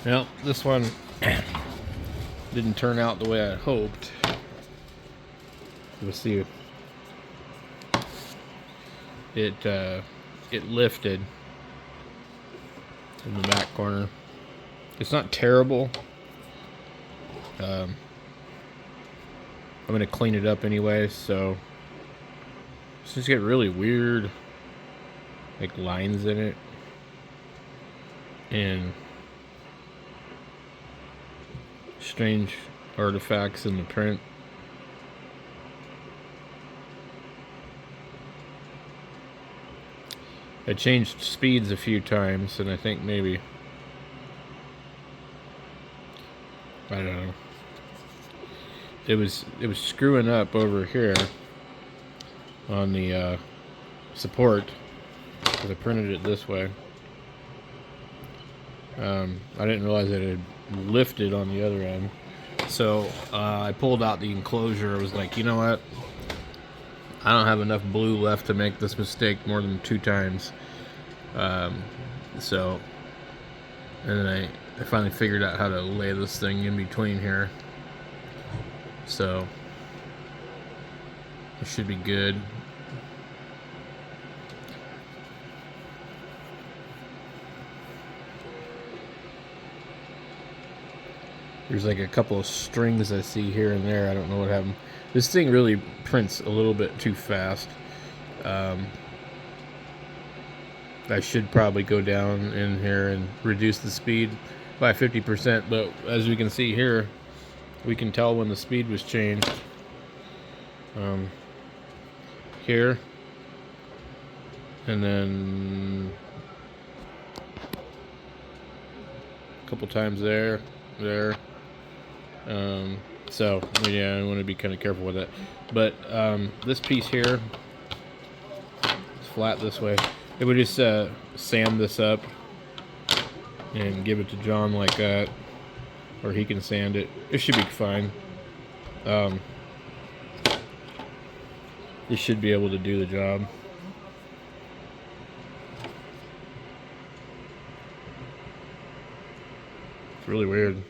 Well, this one didn't turn out the way I hoped. We'll see. It lifted in the back corner. It's not terrible. I'm gonna clean it up anyway, so it's just get really weird, like lines in it, and strange artifacts in the print. I changed speeds a few times, and I think maybe, I don't know, it was screwing up over here on the support because I printed it this way. I didn't realize that it had lifted on the other end, so I pulled out the enclosure. I was like, you know what, I don't have enough blue left to make this mistake more than 2 times. So, and then I finally figured out how to lay this thing in between here. So, it should be good. There's like a couple of strings I see here and there. I don't know what happened. This thing really prints a little bit too fast. I should probably go down in here and reduce the speed by 50%, but as we can see here, we can tell when the speed was changed. Here, and then a couple times there. So yeah, I want to be kind of careful with it. But this piece here, it's flat this way. It would just sand this up and give it to John like that, or he can sand it. It should be fine. It should be able to do the job. It's really weird.